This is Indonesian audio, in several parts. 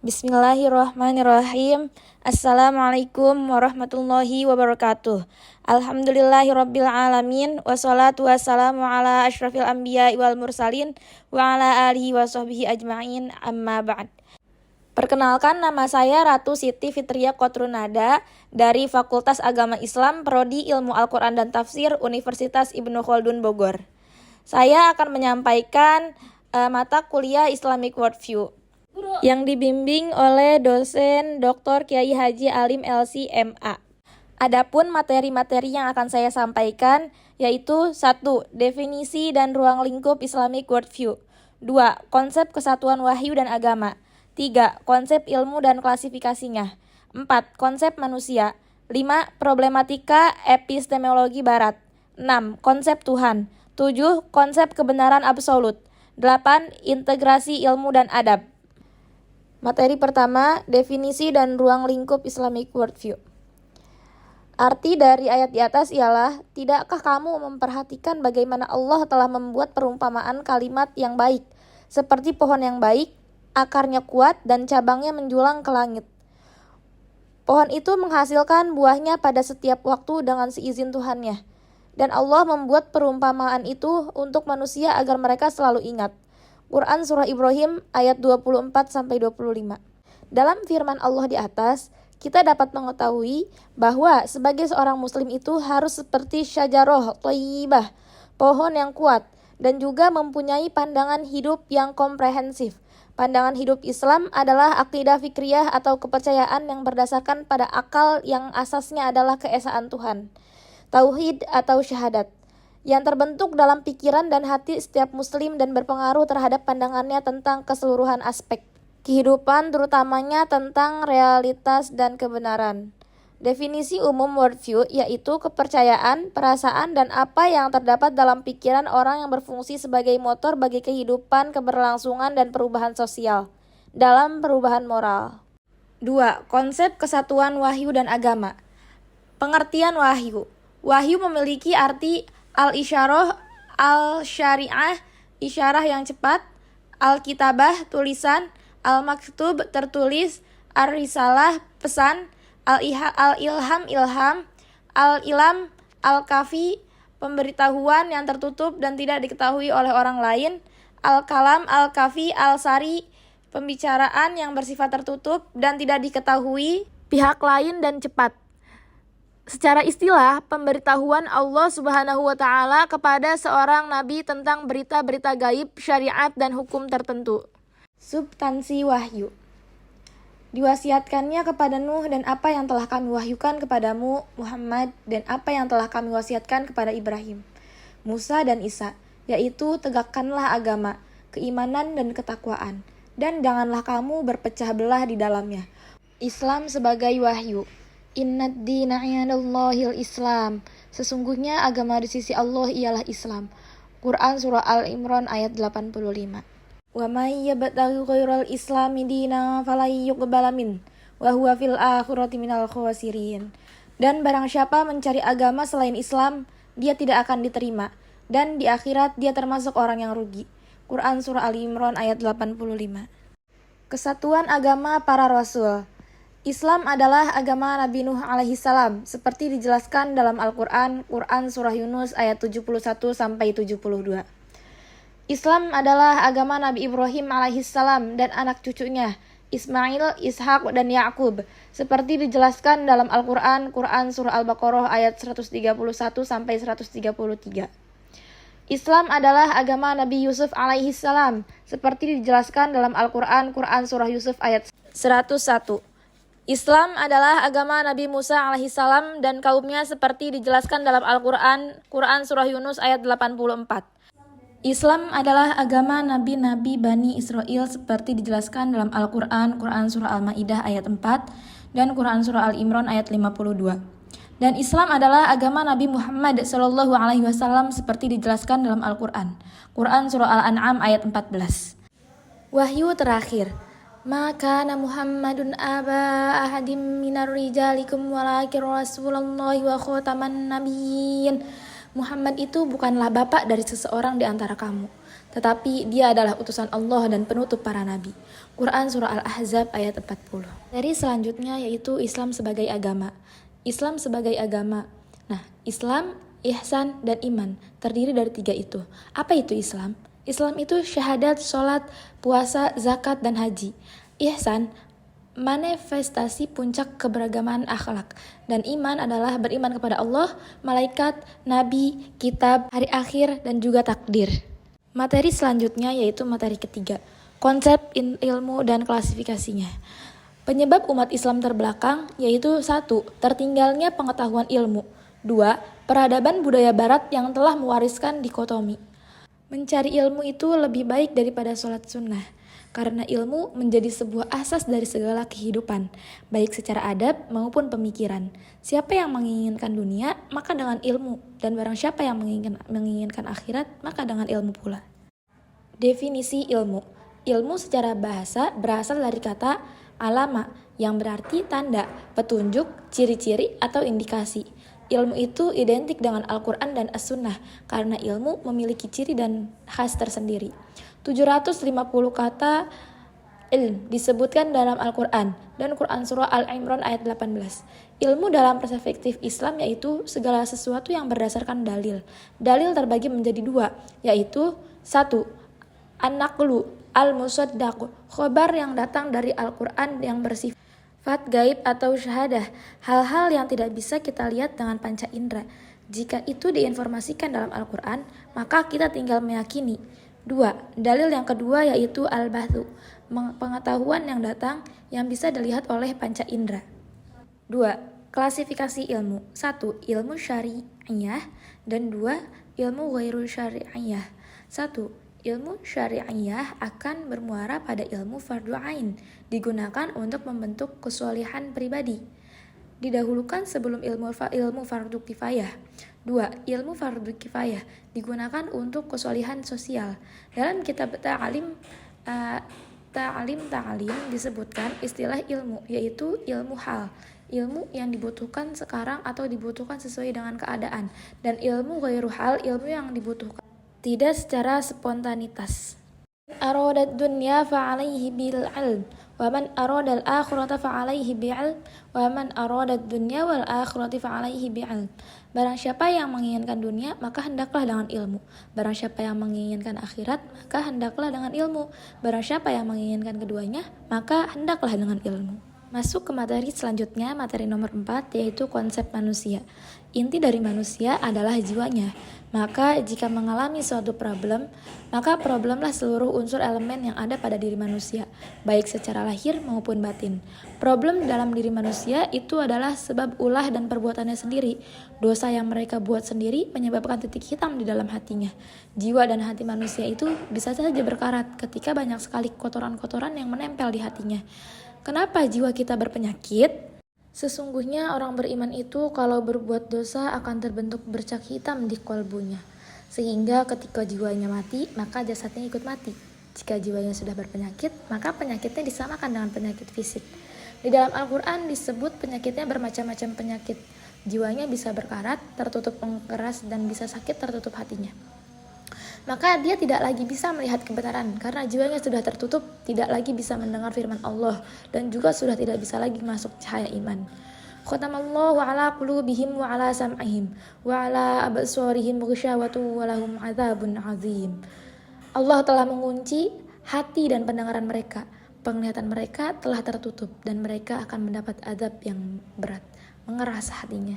Bismillahirrahmanirrahim. Assalamualaikum warahmatullahi wabarakatuh. Alhamdulillahirabbil alamin wassalatu wassalamu ala asyrafil anbiya'i wal mursalin wa ala alihi washabbihi ajma'in amma ba'd. Perkenalkan, nama saya Ratu Siti Fitria Kotrunada dari Fakultas Agama Islam Prodi Ilmu Al-Quran dan Tafsir Universitas Ibnu Khaldun Bogor. Saya akan menyampaikan mata kuliah Islamic Worldview yang dibimbing oleh dosen Dr. Kiai Haji Alim LC MA. Adapun materi-materi yang akan saya sampaikan yaitu 1. Definisi dan ruang lingkup Islamic Worldview. 2. Konsep kesatuan wahyu dan agama. 3. Konsep ilmu dan klasifikasinya. 4. Konsep manusia. 5. Problematika epistemologi barat. 6. Konsep Tuhan. 7. Konsep kebenaran absolut. 8. Integrasi ilmu dan adab. Materi pertama, definisi dan ruang lingkup Islamic Worldview. Arti dari ayat di atas ialah, tidakkah kamu memperhatikan bagaimana Allah telah membuat perumpamaan kalimat yang baik, seperti pohon yang baik, akarnya kuat dan cabangnya menjulang ke langit. Pohon itu menghasilkan buahnya pada setiap waktu dengan seizin Tuhannya. Dan Allah membuat perumpamaan itu untuk manusia agar mereka selalu ingat. Quran Surah Ibrahim ayat 24-25. Dalam firman Allah di atas, kita dapat mengetahui bahwa sebagai seorang muslim itu harus seperti syajarah thayyibah, pohon yang kuat, dan juga mempunyai pandangan hidup yang komprehensif. Pandangan hidup Islam adalah akidah fikriyah atau kepercayaan yang berdasarkan pada akal yang asasnya adalah keesaan Tuhan, tauhid atau syahadat, yang terbentuk dalam pikiran dan hati setiap muslim dan berpengaruh terhadap pandangannya tentang keseluruhan aspek kehidupan, terutamanya tentang realitas dan kebenaran. Definisi umum worldview yaitu kepercayaan, perasaan, dan apa yang terdapat dalam pikiran orang yang berfungsi sebagai motor bagi kehidupan, keberlangsungan, dan perubahan sosial dalam perubahan moral. 2. Konsep kesatuan wahyu dan agama. Pengertian wahyu. Wahyu memiliki arti al-isyarah, al-syariah, isyarah yang cepat, al-kitabah, tulisan, al-maktub, tertulis, ar-risalah, pesan, al-ilham, ilham, al-ilam, al-kafi, pemberitahuan yang tertutup dan tidak diketahui oleh orang lain, al-kalam, al-kafi, al-sari, pembicaraan yang bersifat tertutup dan tidak diketahui pihak lain dan cepat. Secara istilah, pemberitahuan Allah Subhanahu wa Ta'ala kepada seorang nabi tentang berita-berita gaib, syariat, dan hukum tertentu. Substansi wahyu. Diwasiatkannya kepada Nuh dan apa yang telah kami wahyukan kepadamu, Muhammad, dan apa yang telah kami wasiatkan kepada Ibrahim, Musa, dan Isa, yaitu tegakkanlah agama, keimanan, dan ketakwaan, dan janganlah kamu berpecah belah di dalamnya. Islam sebagai wahyu. Innad dina 'indallahil Islam. Sesungguhnya agama di sisi Allah ialah Islam. Quran Surah Al-Imran ayat 85. Wa may yabtaghi ghairal islami dinan falan yuqbala min wa huwa fil akhirati minal khasirin. Dan barang siapa mencari agama selain Islam, dia tidak akan diterima, dan di akhirat dia termasuk orang yang rugi. Quran Surah Al-Imran ayat 85. Kesatuan agama para rasul. Islam adalah agama Nabi Nuh alaihissalam seperti dijelaskan dalam Al-Quran, Quran Surah Yunus ayat 71-72. Islam adalah agama Nabi Ibrahim alaihissalam dan anak cucunya, Ismail, Ishak, dan Yakub, seperti dijelaskan dalam Al-Quran, Quran Surah Al-Baqarah ayat 131-133. Islam adalah agama Nabi Yusuf alaihissalam, seperti dijelaskan dalam Al-Quran, Quran Surah Yusuf ayat 101. Islam adalah agama Nabi Musa alaihissalam dan kaumnya seperti dijelaskan dalam Al-Quran, Quran Surah Yunus ayat 84. Islam adalah agama Nabi-Nabi Bani Israel seperti dijelaskan dalam Al-Quran, Quran Surah Al-Ma'idah ayat 4, dan Quran Surah Al-Imran ayat 52. Dan Islam adalah agama Nabi Muhammad SAW seperti dijelaskan dalam Al-Quran, Quran Surah Al-An'am ayat 14. Wahyu terakhir. Maka Muhammadun aba ahadim minar rijalikum walakin rasulullahi wa khataman nabiyyin. Muhammad itu bukanlah bapak dari seseorang di antara kamu, tetapi dia adalah utusan Allah dan penutup para nabi. Quran Surah Al-Ahzab ayat 40. Dari selanjutnya yaitu Islam sebagai agama. Islam sebagai agama. Nah, Islam, ihsan, dan iman terdiri dari 3 itu. Apa itu Islam? Islam itu syahadat, sholat, puasa, zakat, dan haji. Ihsan manifestasi puncak keberagaman akhlak, dan iman adalah beriman kepada Allah, malaikat, nabi, kitab, hari akhir, dan juga takdir. Materi selanjutnya yaitu materi ketiga, konsep ilmu dan klasifikasinya. Penyebab umat Islam terbelakang yaitu 1. Tertinggalnya pengetahuan ilmu. 2. Peradaban budaya barat yang telah mewariskan dikotomi. Mencari ilmu itu lebih baik daripada sholat sunnah, karena ilmu menjadi sebuah asas dari segala kehidupan, baik secara adab maupun pemikiran. Siapa yang menginginkan dunia, maka dengan ilmu, dan barang siapa yang menginginkan akhirat, maka dengan ilmu pula. Definisi ilmu. Ilmu secara bahasa berasal dari kata alama, yang berarti tanda, petunjuk, ciri-ciri, atau indikasi. Ilmu itu identik dengan Al-Quran dan As-Sunnah, karena ilmu memiliki ciri dan khas tersendiri. 750 kata ilm disebutkan dalam Al-Quran dan Quran Surah Al-Imran ayat 18. Ilmu dalam perspektif Islam yaitu segala sesuatu yang berdasarkan dalil. Dalil terbagi menjadi 2, yaitu 1. An-naqlu al-musaddaq, khobar yang datang dari Al-Quran yang bersifat gaib atau syahadah, hal-hal yang tidak bisa kita lihat dengan panca indera. Jika itu diinformasikan dalam Al-Quran, maka kita tinggal meyakini. 2. Dalil yang kedua yaitu al-bathu, pengetahuan yang datang yang bisa dilihat oleh panca indera. 2. Klasifikasi ilmu. 1. Ilmu syari'iyah, dan 2. Ilmu ghairu syari'iyah. 1. Ilmu syari'iyah akan bermuara pada ilmu fardu ain, digunakan untuk membentuk kesolehan pribadi. Didahulukan sebelum ilmu fardu kifayah. 2. Ilmu fardu kifayah digunakan untuk kesolehan sosial. Dalam kitab ta'alim disebutkan istilah ilmu, yaitu ilmu hal, ilmu yang dibutuhkan sekarang atau dibutuhkan sesuai dengan keadaan, dan ilmu ghairu hal, ilmu yang dibutuhkan tidak secara spontanitas. Aradad dunya fa'alaihi bil ilm, wa man aradal akhirata fa'alaihi bi'ilm, wa man aradad dunya wal akhirati fa'alaihi bi'ilm. Barang siapa yang menginginkan dunia, maka hendaklah dengan ilmu. Barang siapa yang menginginkan akhirat, maka hendaklah dengan ilmu. Barang siapa yang menginginkan keduanya, maka hendaklah dengan ilmu. Masuk ke materi selanjutnya, materi nomor 4, yaitu konsep manusia. Inti dari manusia adalah jiwanya. Maka jika mengalami suatu problem, maka problemlah seluruh unsur elemen yang ada pada diri manusia, baik secara lahir maupun batin. Problem dalam diri manusia itu adalah sebab ulah dan perbuatannya sendiri. Dosa yang mereka buat sendiri menyebabkan titik hitam di dalam hatinya. Jiwa dan hati manusia itu bisa saja berkarat ketika banyak sekali kotoran-kotoran yang menempel di hatinya. Kenapa jiwa kita berpenyakit? Sesungguhnya orang beriman itu kalau berbuat dosa akan terbentuk bercak hitam di kolbunya. Sehingga ketika jiwanya mati, maka jasadnya ikut mati. Jika jiwanya sudah berpenyakit, maka penyakitnya disamakan dengan penyakit fisik. Di dalam Al-Quran disebut penyakitnya bermacam-macam penyakit. Jiwanya bisa berkarat, tertutup keras, dan bisa sakit tertutup hatinya. Maka dia tidak lagi bisa melihat kebenaran karena jiwanya sudah tertutup, tidak lagi bisa mendengar firman Allah, dan juga sudah tidak bisa lagi masuk cahaya iman. Khatamallahu ala qulubihim wa ala sam'ihim wa ala absarihim ghisyawatu wa lahum adzabun azim. Allah telah mengunci hati dan pendengaran mereka. Penglihatan mereka telah tertutup dan mereka akan mendapat azab yang berat, mengeras hatinya.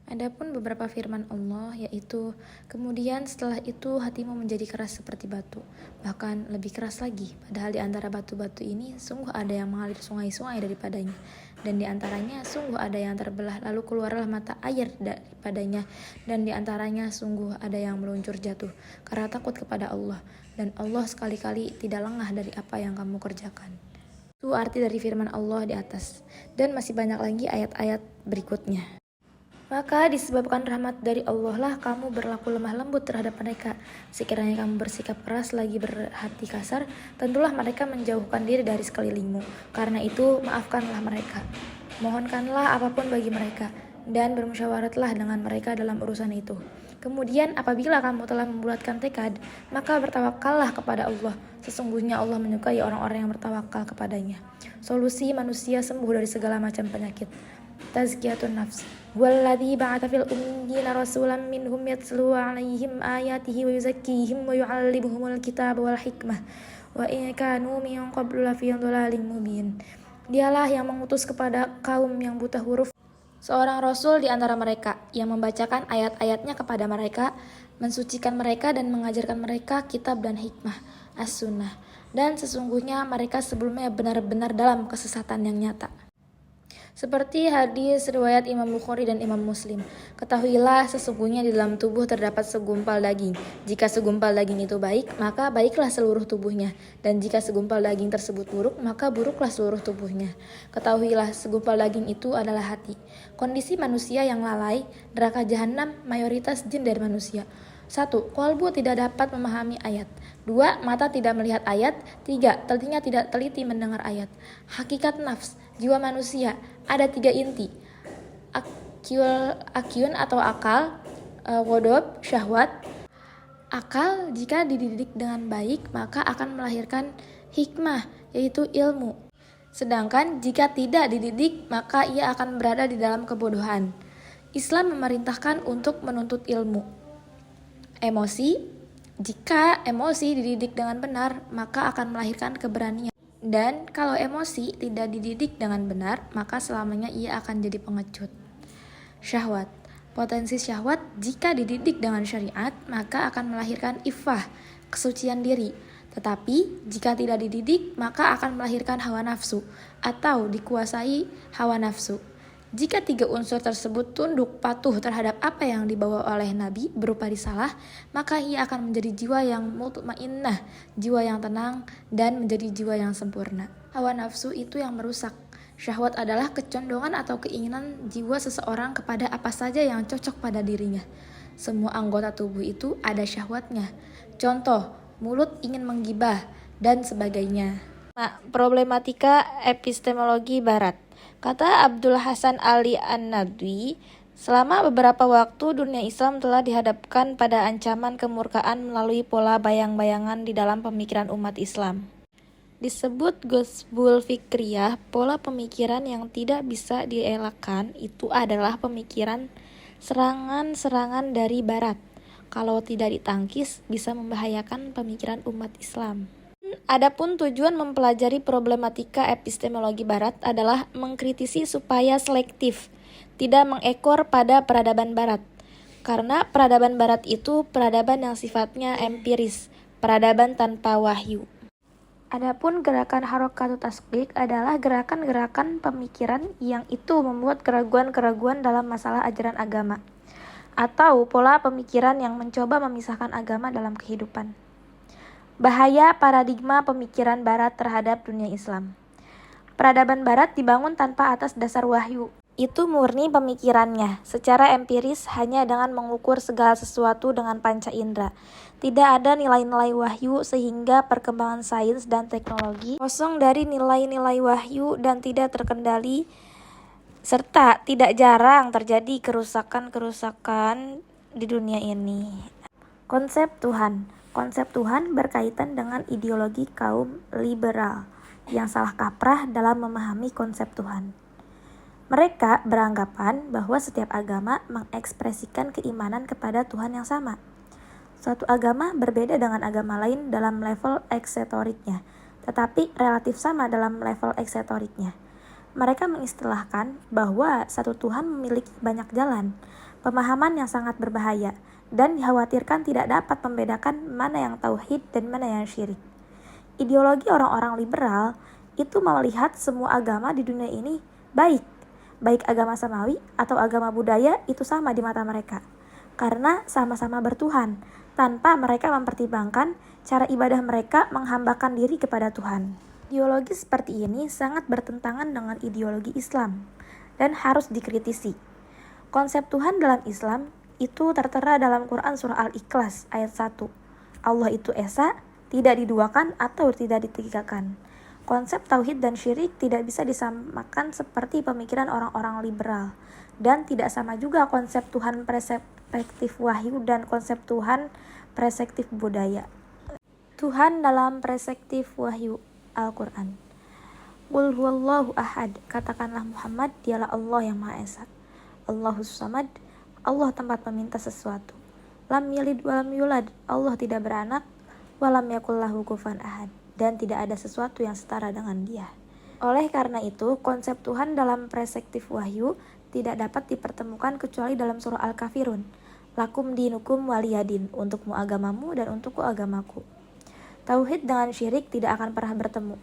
Adapun beberapa firman Allah yaitu, kemudian setelah itu hatimu menjadi keras seperti batu, bahkan lebih keras lagi, padahal di antara batu-batu ini sungguh ada yang mengalir sungai-sungai daripadanya, dan di antaranya sungguh ada yang terbelah lalu keluarlah mata air daripadanya, dan di antaranya sungguh ada yang meluncur jatuh karena takut kepada Allah, dan Allah sekali-kali tidak lengah dari apa yang kamu kerjakan. Itu arti dari firman Allah di atas, dan masih banyak lagi ayat-ayat berikutnya. Maka disebabkan rahmat dari Allah lah kamu berlaku lemah lembut terhadap mereka. Sekiranya kamu bersikap keras lagi berhati kasar, tentulah mereka menjauhkan diri dari sekelilingmu. Karena itu maafkanlah mereka. Mohonkanlah apapun bagi mereka, dan bermusyawaratlah dengan mereka dalam urusan itu. Kemudian apabila kamu telah membulatkan tekad, maka bertawakallah kepada Allah. Sesungguhnya Allah menyukai orang-orang yang bertawakal kepadanya. Solusi manusia sembuh dari segala macam penyakit. Tazkiyatun nafs. Walladzi ba'atsa fil ummiyina rasulan minhum yatlu 'alaihim ayatihi wa yuzakkihim wa yu'allimuhumul kitaba wal hikmah wa in kanu min qablu lafi dhalalin mubin. Dialah yang mengutus kepada kaum yang buta huruf seorang rasul di antara mereka yang membacakan ayat-ayatnya kepada mereka, mensucikan mereka dan mengajarkan mereka kitab dan hikmah, as-sunnah. Dan sesungguhnya mereka sebelumnya benar-benar dalam kesesatan yang nyata. Seperti hadis riwayat Imam Bukhari dan Imam Muslim. Ketahuilah sesungguhnya di dalam tubuh terdapat segumpal daging. Jika segumpal daging itu baik, maka baiklah seluruh tubuhnya. Dan jika segumpal daging tersebut buruk, maka buruklah seluruh tubuhnya. Ketahuilah segumpal daging itu adalah hati. Kondisi manusia yang lalai, neraka jahanam mayoritas jin dari manusia. 1. Qalbu tidak dapat memahami ayat. 2. Mata tidak melihat ayat. 3. Telinga tidak teliti mendengar ayat. Hakikat nafs, jiwa manusia, ada 3 inti. Akyun atau akal, wodob, syahwat. Akal jika dididik dengan baik maka akan melahirkan hikmah, yaitu ilmu. Sedangkan jika tidak dididik maka ia akan berada di dalam kebodohan. Islam memerintahkan untuk menuntut ilmu. Emosi, jika emosi dididik dengan benar, maka akan melahirkan keberanian. Dan kalau emosi tidak dididik dengan benar, maka selamanya ia akan jadi pengecut. Syahwat, potensi syahwat jika dididik dengan syariat, maka akan melahirkan iffah, kesucian diri. Tetapi jika tidak dididik, maka akan melahirkan hawa nafsu atau dikuasai hawa nafsu. Jika 3 unsur tersebut tunduk patuh terhadap apa yang dibawa oleh Nabi berupa risalah, maka ia akan menjadi jiwa yang mutmainnah, jiwa yang tenang, dan menjadi jiwa yang sempurna. Hawa nafsu itu yang merusak. Syahwat adalah kecondongan atau keinginan jiwa seseorang kepada apa saja yang cocok pada dirinya. Semua anggota tubuh itu ada syahwatnya. Contoh, mulut ingin menggibah, dan sebagainya. Problematika epistemologi Barat. Kata Abdul Hasan Ali An-Nadwi, selama beberapa waktu dunia Islam telah dihadapkan pada ancaman kemurkaan melalui pola bayang-bayangan di dalam pemikiran umat Islam. Disebut Ghazwul Fikriyah, pola pemikiran yang tidak bisa dielakkan itu adalah pemikiran serangan-serangan dari Barat. Kalau tidak ditangkis, bisa membahayakan pemikiran umat Islam. Adapun tujuan mempelajari problematika epistemologi Barat adalah mengkritisi supaya selektif, tidak mengekor pada peradaban Barat. Karena peradaban Barat itu peradaban yang sifatnya empiris, peradaban tanpa wahyu. Adapun gerakan harokatut tasbik adalah gerakan-gerakan pemikiran yang itu membuat keraguan-keraguan dalam masalah ajaran agama, atau pola pemikiran yang mencoba memisahkan agama dalam kehidupan. Bahaya paradigma pemikiran Barat terhadap dunia Islam. Peradaban Barat dibangun tanpa atas dasar wahyu. Itu murni pemikirannya, secara empiris hanya dengan mengukur segala sesuatu dengan panca indera. Tidak ada nilai-nilai wahyu sehingga perkembangan sains dan teknologi kosong dari nilai-nilai wahyu dan tidak terkendali, serta tidak jarang terjadi kerusakan-kerusakan di dunia ini. Konsep Tuhan. Konsep Tuhan berkaitan dengan ideologi kaum liberal yang salah kaprah dalam memahami konsep Tuhan. Mereka beranggapan bahwa setiap agama mengekspresikan keimanan kepada Tuhan yang sama. Suatu agama berbeda dengan agama lain dalam level eksetoriknya, tetapi relatif sama dalam level eksetoriknya. Mereka mengistilahkan bahwa satu Tuhan memiliki banyak jalan, pemahaman yang sangat berbahaya, dan dikhawatirkan tidak dapat membedakan mana yang tauhid dan mana yang syirik. Ideologi orang-orang liberal itu melihat semua agama di dunia ini baik agama samawi atau agama budaya itu sama di mata mereka, karena sama-sama bertuhan, tanpa mereka mempertimbangkan cara ibadah mereka menghambakan diri kepada Tuhan. Ideologi seperti ini sangat bertentangan dengan ideologi Islam dan harus dikritisi. Konsep Tuhan dalam Islam itu tertera dalam Quran surah Al-Ikhlas ayat 1. Allah itu esa, tidak diduakan atau tidak ditigakan. Konsep tauhid dan syirik tidak bisa disamakan seperti pemikiran orang-orang liberal, dan tidak sama juga konsep Tuhan perspektif wahyu dan konsep Tuhan perspektif budaya. Tuhan dalam perspektif wahyu Al-Quran. Qul huwallahu ahad, katakanlah Muhammad, dialah Allah yang Maha Esa. Allahus samad, Allah tempat meminta sesuatu. Lam yalid walam yulad, Allah tidak beranak. Walam yakul lahu kufuwan ahad, dan tidak ada sesuatu yang setara dengan Dia. Oleh karena itu, konsep Tuhan dalam perspektif wahyu tidak dapat dipertemukan kecuali dalam surah Al-Kafirun. Lakum dinukum waliyadin, untukmu agamamu dan untukku agamaku. Tauhid dengan syirik tidak akan pernah bertemu.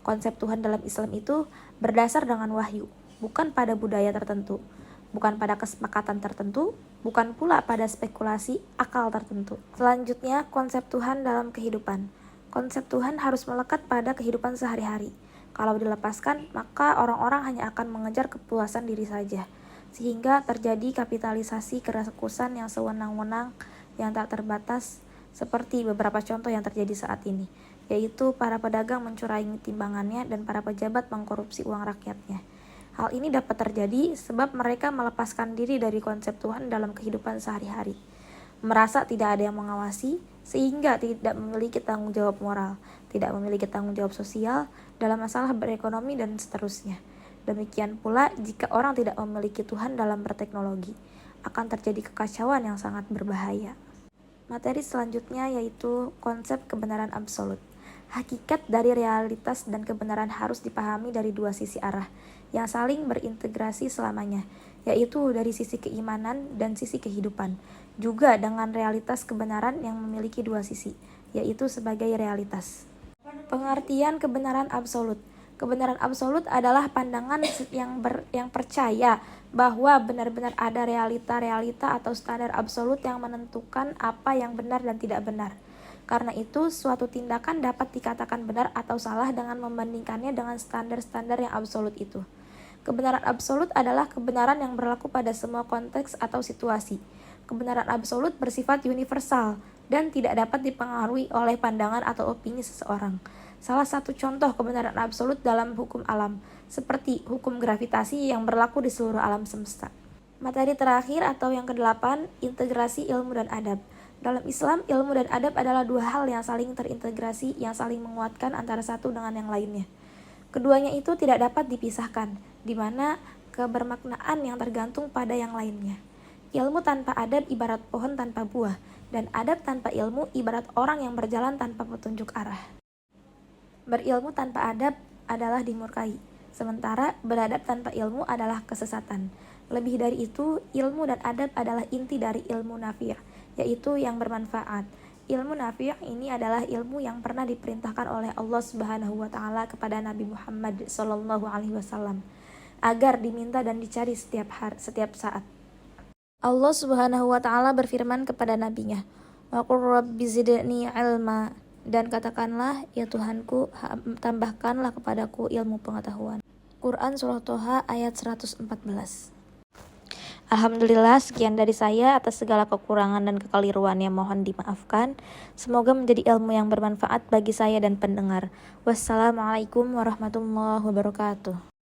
Konsep Tuhan dalam Islam itu berdasar dengan wahyu, bukan pada budaya tertentu, bukan pada kesepakatan tertentu, bukan pula pada spekulasi akal tertentu. Selanjutnya, konsep Tuhan dalam kehidupan. Konsep Tuhan harus melekat pada kehidupan sehari-hari. Kalau dilepaskan, maka orang-orang hanya akan mengejar kepuasan diri saja, sehingga terjadi kapitalisasi kerakusan yang sewenang-wenang, yang tak terbatas, seperti beberapa contoh yang terjadi saat ini, yaitu para pedagang mencurangi timbangannya dan para pejabat mengkorupsi uang rakyatnya. Hal ini dapat terjadi sebab mereka melepaskan diri dari konsep Tuhan dalam kehidupan sehari-hari. Merasa tidak ada yang mengawasi, sehingga tidak memiliki tanggung jawab moral, tidak memiliki tanggung jawab sosial dalam masalah berekonomi dan seterusnya. Demikian pula jika orang tidak memiliki Tuhan dalam berteknologi, akan terjadi kekacauan yang sangat berbahaya. Materi selanjutnya yaitu konsep kebenaran absolut. Hakikat dari realitas dan kebenaran harus dipahami dari dua sisi arah yang saling berintegrasi selamanya, yaitu dari sisi keimanan dan sisi kehidupan, juga dengan realitas kebenaran yang memiliki dua sisi, yaitu sebagai realitas. Pengertian kebenaran absolut. Kebenaran absolut adalah pandangan yang percaya bahwa benar-benar ada realita-realita atau standar absolut yang menentukan apa yang benar dan tidak benar. Karena itu, suatu tindakan dapat dikatakan benar atau salah dengan membandingkannya dengan standar-standar yang absolut itu. Kebenaran absolut adalah kebenaran yang berlaku pada semua konteks atau situasi. Kebenaran absolut bersifat universal dan tidak dapat dipengaruhi oleh pandangan atau opini seseorang. Salah satu contoh kebenaran absolut dalam hukum alam, seperti hukum gravitasi yang berlaku di seluruh alam semesta. Materi terakhir atau yang ke-8, integrasi ilmu dan adab. Dalam Islam, ilmu dan adab adalah dua hal yang saling terintegrasi, yang saling menguatkan antara satu dengan yang lainnya. Keduanya itu tidak dapat dipisahkan, di mana kebermaknaan yang tergantung pada yang lainnya. Ilmu tanpa adab ibarat pohon tanpa buah, dan adab tanpa ilmu ibarat orang yang berjalan tanpa petunjuk arah. Berilmu tanpa adab adalah dimurkai, sementara beradab tanpa ilmu adalah kesesatan. Lebih dari itu, ilmu dan adab adalah inti dari ilmu nafi', yaitu yang bermanfaat. Ilmu nafi' ini adalah ilmu yang pernah diperintahkan oleh Allah Subhanahu wa taala kepada Nabi Muhammad SAW agar diminta dan dicari setiap saat. Allah Subhanahu wa taala berfirman kepada nabinya, "Wa qur rabbi zidni ilma," dan katakanlah, ya Tuhanku, tambahkanlah kepadaku ilmu pengetahuan. Quran Surah Toha ayat 114. Alhamdulillah, sekian dari saya. Atas segala kekurangan dan kekeliruannya mohon dimaafkan. Semoga menjadi ilmu yang bermanfaat bagi saya dan pendengar. Wassalamualaikum warahmatullahi wabarakatuh.